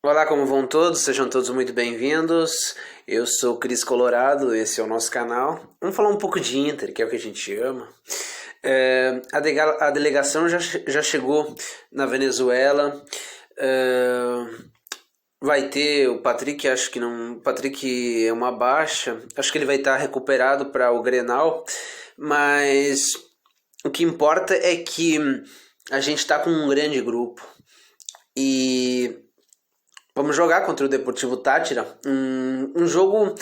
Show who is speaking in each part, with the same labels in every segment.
Speaker 1: Olá, como vão todos? Sejam todos muito bem-vindos. Eu sou o Cris Colorado, esse é o nosso canal. Vamos falar um pouco de Inter, que é o que a gente ama. A delegação já chegou na Venezuela. É, vai ter o Patrick, acho que não. O Patrick é uma baixa. Acho que ele vai estar recuperado para o Grenal. Mas o que importa é que a gente está com um grande grupo. E vamos jogar contra o Deportivo Táchira. Um jogo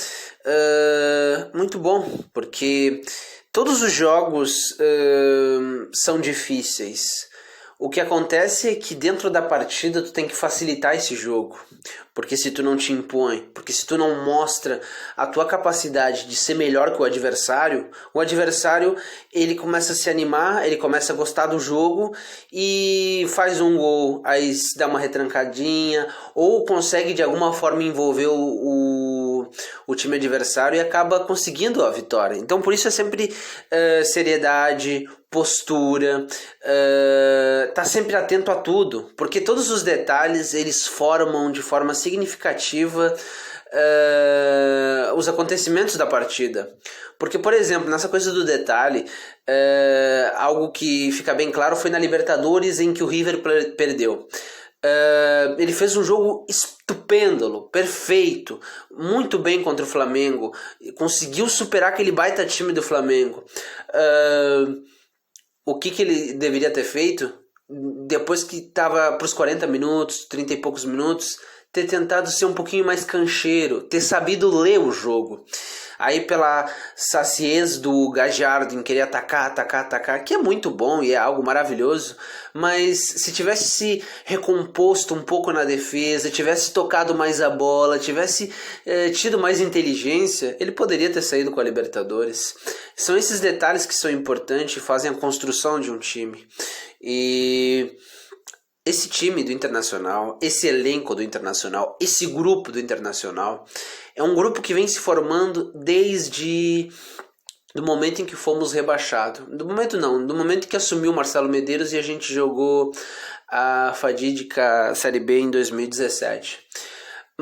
Speaker 1: muito bom, porque todos os jogos são difíceis. O que acontece é que dentro da partida tu tem que facilitar esse jogo. Porque se tu não te impõe, porque se tu não mostra a tua capacidade de ser melhor que o adversário ele começa a se animar, ele começa a gostar do jogo e faz um gol, aí dá uma retrancadinha, ou consegue de alguma forma envolver o time adversário e acaba conseguindo a vitória. Então por isso é sempre seriedade, postura, tá sempre atento a tudo, porque todos os detalhes eles formam de forma significativa os acontecimentos da partida. Porque, por exemplo, nessa coisa do detalhe, algo que fica bem claro foi na Libertadores em que o River perdeu. Ele fez um jogo estupendo, perfeito, muito bem contra o Flamengo, conseguiu superar aquele baita time do Flamengo. O que ele deveria ter feito? Depois que estava para os 40 minutos, 30 e poucos minutos, ter tentado ser um pouquinho mais cancheiro, ter sabido ler o jogo. Aí pela saciez do Gagliardo em querer atacar, que é muito bom e é algo maravilhoso, mas se tivesse se recomposto um pouco na defesa, tivesse tocado mais a bola, tivesse tido mais inteligência, ele poderia ter saído com a Libertadores. São esses detalhes que são importantes e fazem a construção de um time. E esse time do Internacional, esse elenco do Internacional, esse grupo do Internacional é um grupo que vem se formando desde do momento em que fomos rebaixados. Do momento que assumiu o Marcelo Medeiros e a gente jogou a fadídica Série B em 2017.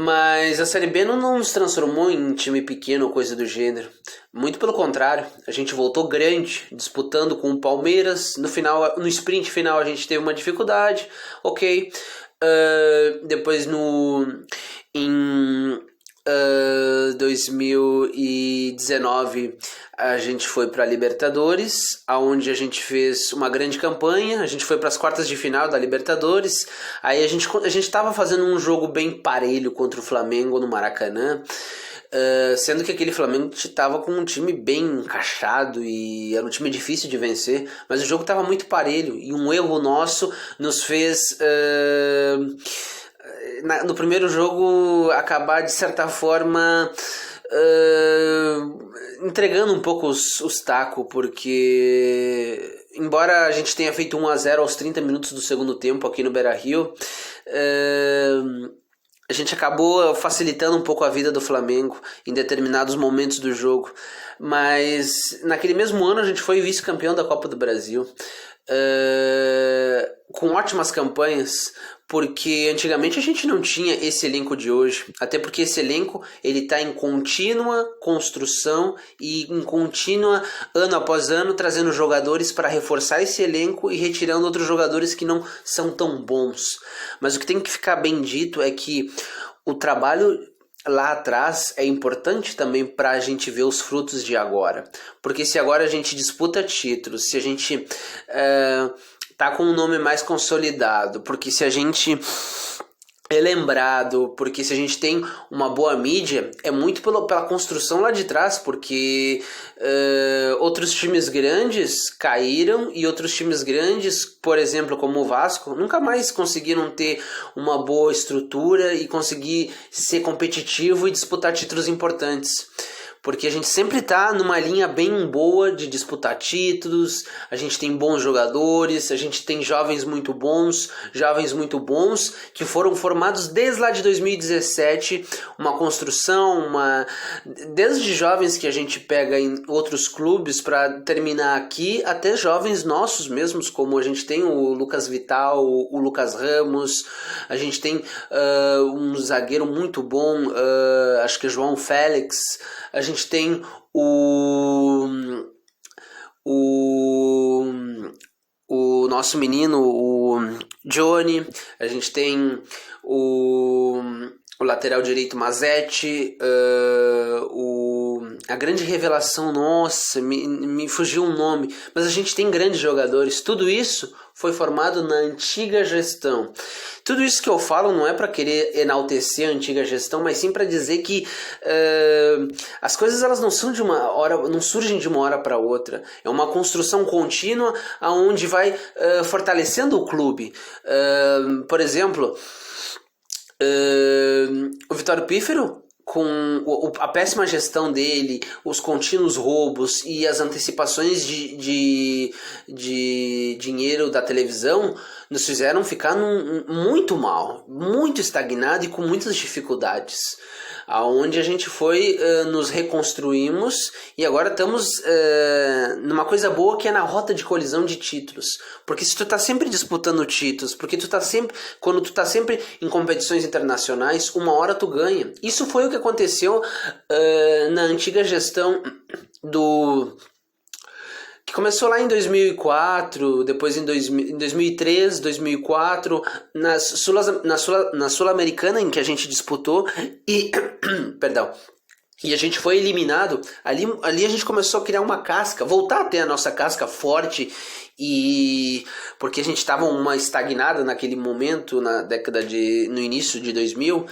Speaker 1: Mas a Série B não nos transformou em time pequeno ou coisa do gênero. Muito pelo contrário, a gente voltou grande, disputando com o Palmeiras. No sprint final a gente teve uma dificuldade, ok. Depois em 2019 a gente foi para a Libertadores, aonde a gente fez uma grande campanha. A gente foi para as quartas de final da Libertadores. Aí a gente estava fazendo um jogo bem parelho contra o Flamengo no Maracanã, sendo que aquele Flamengo estava com um time bem encaixado e era um time difícil de vencer, mas o jogo estava muito parelho e um erro nosso nos fez no primeiro jogo acabar de certa forma entregando um pouco os tacos, porque embora a gente tenha feito 1-0 aos 30 minutos do segundo tempo aqui no Beira-Rio, a gente acabou facilitando um pouco a vida do Flamengo em determinados momentos do jogo. Mas naquele mesmo ano a gente foi vice-campeão da Copa do Brasil, com ótimas campanhas, porque antigamente a gente não tinha esse elenco de hoje, até porque esse elenco ele está em contínua construção e em contínua, ano após ano, trazendo jogadores para reforçar esse elenco e retirando outros jogadores que não são tão bons. Mas o que tem que ficar bem dito é que o trabalho lá atrás é importante também para a gente ver os frutos de agora, porque se agora a gente disputa títulos, se a gente tá com um nome mais consolidado, porque se a gente é lembrado, porque se a gente tem uma boa mídia, é muito pela construção lá de trás, porque outros times grandes caíram e outros times grandes, por exemplo, como o Vasco, nunca mais conseguiram ter uma boa estrutura e conseguir ser competitivo e disputar títulos importantes. porque a gente sempre tá numa linha bem boa de disputar títulos, a gente tem bons jogadores, a gente tem jovens muito bons que foram formados desde lá de 2017, uma construção, desde jovens que a gente pega em outros clubes para terminar aqui, até jovens nossos mesmos, como a gente tem o Lucas Vital, o Lucas Ramos, a gente tem um zagueiro muito bom, acho que é João Félix, a gente tem o nosso menino, o Johnny, a gente tem o lateral direito Mazetti, a grande revelação, nossa, me fugiu um nome, mas a gente tem grandes jogadores. Tudo isso foi formado na antiga gestão. Tudo isso que eu falo não é para querer enaltecer a antiga gestão, mas sim para dizer que as coisas elas não são de uma hora, não surgem de uma hora para outra. É uma construção contínua aonde vai fortalecendo o clube. Por exemplo, o Vitório Pífero, com a péssima gestão dele, os contínuos roubos e as antecipações de dinheiro da televisão, nos fizeram ficar muito mal, muito estagnado e com muitas dificuldades. Aonde a gente foi, nos reconstruímos e agora estamos numa coisa boa que é na rota de colisão de títulos. Porque se tu tá sempre disputando títulos, quando tu tá sempre em competições internacionais, uma hora tu ganha. Isso foi o que aconteceu na antiga gestão que começou lá em 2004, depois em 2003, 2004, na Sul-Americana em que a gente disputou e perdão. E a gente foi eliminado. Ali a gente começou a criar uma casca, voltar a ter a nossa casca forte, e porque a gente estava uma estagnada naquele momento, no início de 2000,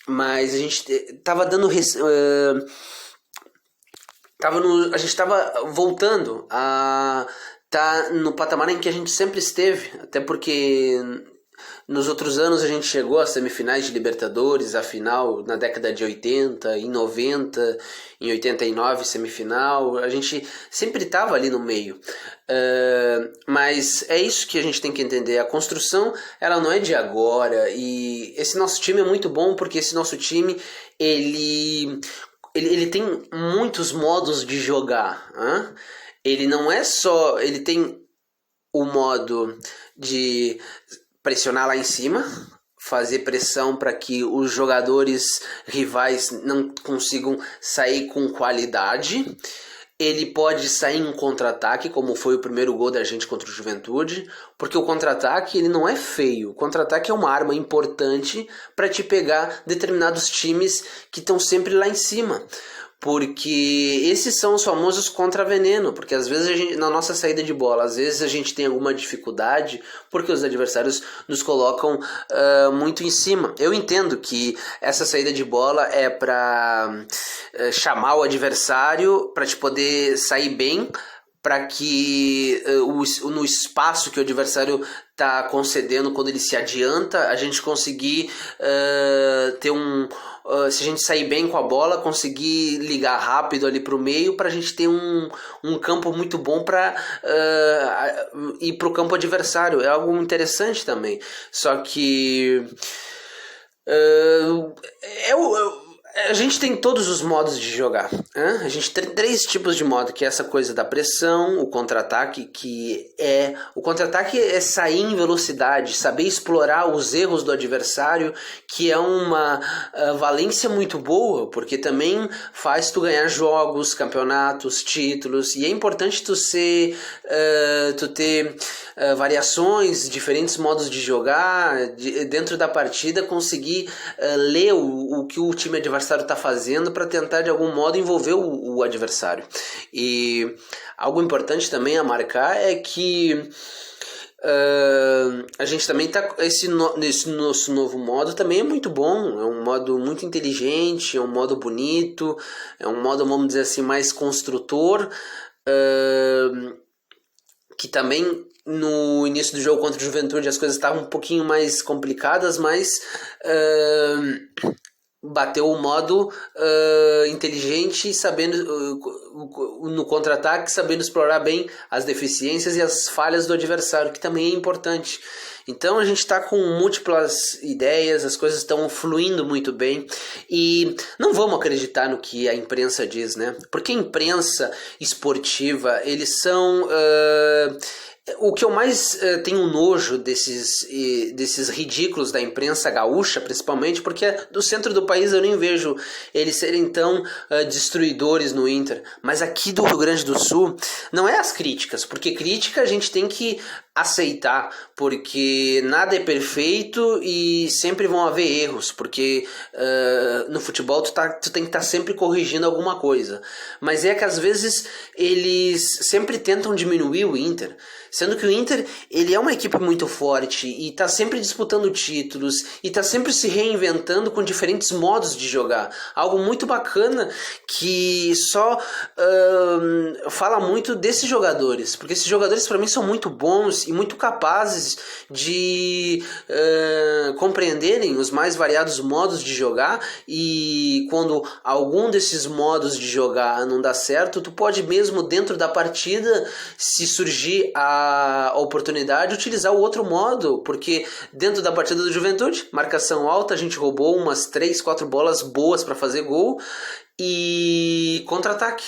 Speaker 1: mas a gente estava dando a gente estava voltando a estar no patamar em que a gente sempre esteve, até porque nos outros anos a gente chegou às semifinais de Libertadores, a final na década de 80, em 90, em 89 semifinal, a gente sempre estava ali no meio. Mas é isso que a gente tem que entender, a construção ela não é de agora, e esse nosso time é muito bom porque esse nosso time ele tem muitos modos de jogar. Hein? Ele não é só... Ele tem o modo de pressionar lá em cima, fazer pressão para que os jogadores rivais não consigam sair com qualidade. Ele pode sair em contra-ataque, como foi o primeiro gol da gente contra o Juventude, porque o contra-ataque ele não é feio. O contra-ataque é uma arma importante para te pegar determinados times que estão sempre lá em cima. Porque esses são os famosos contra-veneno, porque às vezes na nossa saída de bola, às vezes a gente tem alguma dificuldade, porque os adversários nos colocam muito em cima. Eu entendo que essa saída de bola é para chamar o adversário, para te poder sair bem, para que no espaço que o adversário está concedendo quando ele se adianta, a gente conseguir ter se a gente sair bem com a bola, conseguir ligar rápido ali para o meio, para a gente ter um campo muito bom para ir para o campo adversário. É algo interessante também. Só que a gente tem todos os modos de jogar. Né? A gente tem 3 tipos de modo, que é essa coisa da pressão, o contra-ataque, o contra-ataque é sair em velocidade, saber explorar os erros do adversário, que é uma valência muito boa, porque também faz tu ganhar jogos, campeonatos, títulos, e é importante tu ter variações, diferentes modos de jogar, dentro da partida conseguir ler o que o time adversário está fazendo para tentar de algum modo envolver o adversário. E algo importante também a marcar é que a gente também está esse nosso novo modo também é muito bom, é um modo muito inteligente, é um modo bonito, é um modo, vamos dizer assim, mais construtor, que também no início do jogo contra o Juventude as coisas estavam um pouquinho mais complicadas, mas bateu o modo inteligente, sabendo no contra-ataque, sabendo explorar bem as deficiências e as falhas do adversário, que também é importante. Então a gente está com múltiplas ideias, as coisas estão fluindo muito bem e não vamos acreditar no que a imprensa diz, né? Porque a imprensa esportiva, eles são... o que eu mais tenho nojo desses ridículos da imprensa gaúcha, principalmente, porque do centro do país eu nem vejo eles serem tão destruidores no Inter. Mas aqui do Rio Grande do Sul, não é as críticas, porque crítica a gente tem que aceitar, porque nada é perfeito e sempre vão haver erros, porque no futebol tu tem que estar sempre corrigindo alguma coisa. Mas é que às vezes eles sempre tentam diminuir o Inter, sendo que o Inter ele é uma equipe muito forte e está sempre disputando títulos e está sempre se reinventando com diferentes modos de jogar. Algo muito bacana que só fala muito desses jogadores, porque esses jogadores para mim são muito bons e muito capazes de compreenderem os mais variados modos de jogar, e quando algum desses modos de jogar não dá certo, tu pode mesmo dentro da partida, se surgir a oportunidade, utilizar o outro modo, porque dentro da partida do Juventude, marcação alta, a gente roubou umas 3, 4 bolas boas para fazer gol e contra-ataque.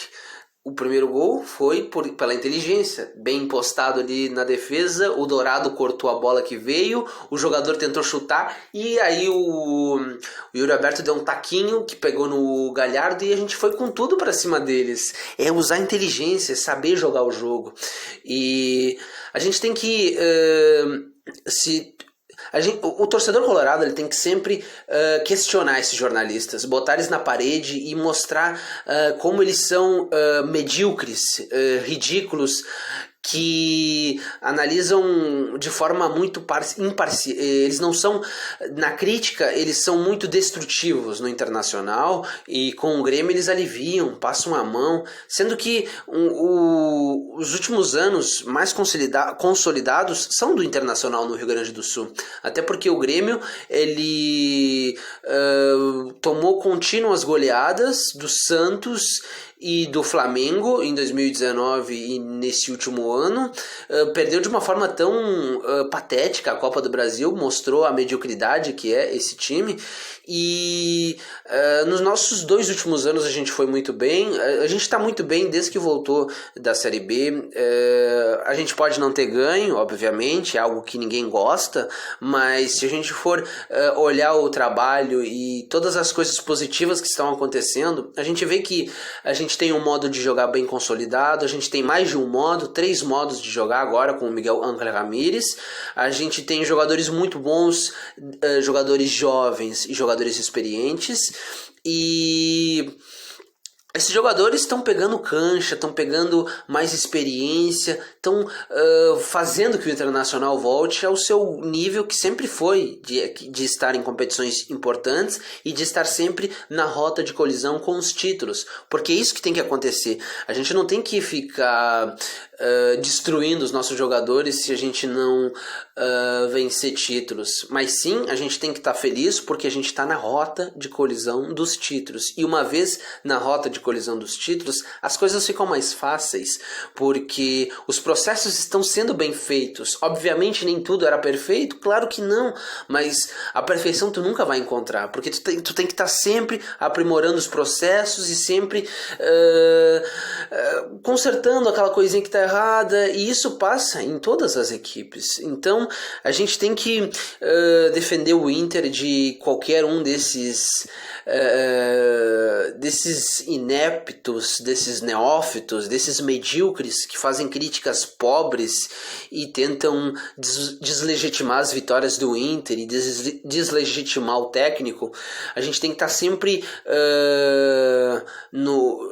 Speaker 1: O primeiro gol foi pela inteligência, bem postado ali na defesa, o Dourado cortou a bola que veio, o jogador tentou chutar e aí o Yuri Alberto deu um taquinho que pegou no Galhardo e a gente foi com tudo para cima deles. É usar inteligência, saber jogar o jogo. E a gente tem que o torcedor colorado ele tem que sempre questionar esses jornalistas, botar eles na parede e mostrar como eles são medíocres, ridículos, que analisam de forma muito imparcial. Eles não são, na crítica, eles são muito destrutivos no Internacional, e com o Grêmio eles aliviam, passam a mão, sendo que os últimos anos mais consolidados são do Internacional no Rio Grande do Sul, até porque o Grêmio ele tomou contínuas goleadas do Santos e do Flamengo em 2019 e nesse último ano, perdeu de uma forma tão patética a Copa do Brasil, mostrou a mediocridade que é esse time, e nos nossos 2 últimos anos a gente foi muito bem, a gente está muito bem desde que voltou da Série B. A gente pode não ter ganho, obviamente, é algo que ninguém gosta, mas se a gente for olhar o trabalho e todas as coisas positivas que estão acontecendo, a gente vê que a gente tem um modo de jogar bem consolidado, a gente tem mais de um modo, 3 modos de jogar agora com o Miguel Ángel Ramírez, a gente tem jogadores muito bons, jogadores jovens e jogadores experientes, e esses jogadores estão pegando cancha, estão pegando mais experiência, estão fazendo que o Internacional volte ao seu nível que sempre foi, de estar em competições importantes e de estar sempre na rota de colisão com os títulos, porque é isso que tem que acontecer. A gente não tem que ficar destruindo os nossos jogadores se a gente não vencer títulos, mas sim a gente tem que estar feliz porque a gente está na rota de colisão dos títulos, e uma vez na rota de colisão dos títulos as coisas ficam mais fáceis, porque os processos estão sendo bem feitos. Obviamente nem tudo era perfeito, claro que não, mas a perfeição tu nunca vai encontrar, porque tu tem que estar sempre aprimorando os processos e sempre consertando aquela coisinha que está errada, e isso passa em todas as equipes. Então a gente tem que defender o Inter de qualquer um desses ineptos, desses neófitos, desses medíocres que fazem críticas pobres e tentam deslegitimar as vitórias do Inter e deslegitimar o técnico. A gente tem que estar sempre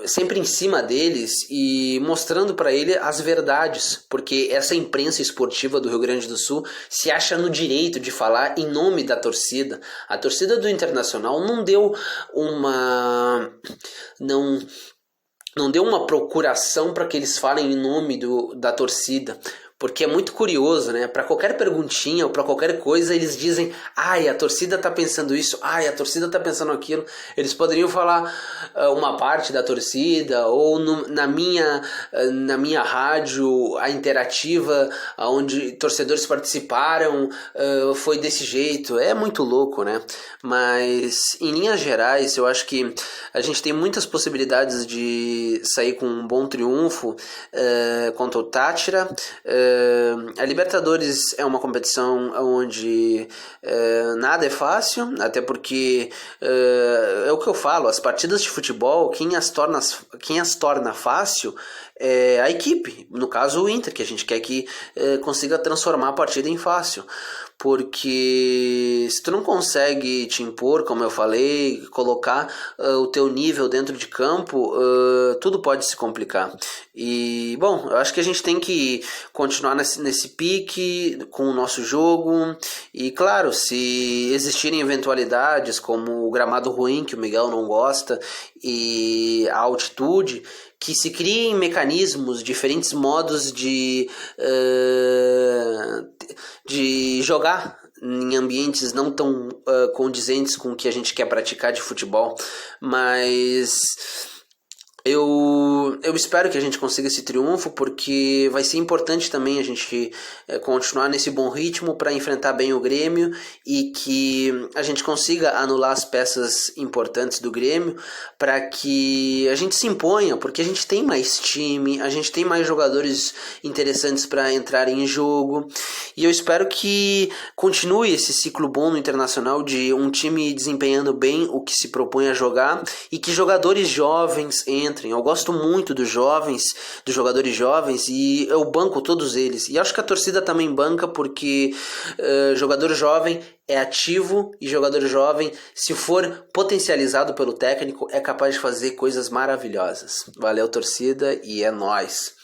Speaker 1: sempre em cima deles e mostrando para ele as verdades, porque essa imprensa esportiva do Rio Grande do Sul se acha no direito de falar em nome da torcida. A torcida do Internacional não deu uma procuração para que eles falem em nome da torcida, porque é muito curioso, né? Para qualquer perguntinha ou para qualquer coisa, eles dizem: ai, a torcida tá pensando isso, ai, a torcida tá pensando aquilo. Eles poderiam falar uma parte da torcida, ou na minha rádio, a interativa, onde torcedores participaram, foi desse jeito. É muito louco, né? Mas, em linhas gerais, eu acho que a gente tem muitas possibilidades de sair com um bom triunfo contra o Táchira. A Libertadores é uma competição onde nada é fácil, até porque é o que eu falo, as partidas de futebol, quem as torna fácil é a equipe, no caso o Inter, que a gente quer que consiga transformar a partida em fácil. Porque se tu não consegue te impor, como eu falei, colocar o teu nível dentro de campo, tudo pode se complicar. E, bom, eu acho que a gente tem que continuar nesse pique com o nosso jogo. E, claro, se existirem eventualidades como o gramado ruim, que o Miguel não gosta, e a altitude, que se criem mecanismos, diferentes modos de jogar em ambientes não tão condizentes com o que a gente quer praticar de futebol, mas eu espero que a gente consiga esse triunfo, porque vai ser importante também a gente continuar nesse bom ritmo para enfrentar bem o Grêmio e que a gente consiga anular as peças importantes do Grêmio para que a gente se imponha, porque a gente tem mais time, a gente tem mais jogadores interessantes para entrar em jogo, e eu espero que continue esse ciclo bom no Internacional de um time desempenhando bem o que se propõe a jogar e que jogadores jovens entrem. Eu gosto muito dos jogadores jovens, e eu banco todos eles. E acho que a torcida também banca, porque jogador jovem é ativo, e jogador jovem, se for potencializado pelo técnico, é capaz de fazer coisas maravilhosas. Valeu, torcida, e é nóis!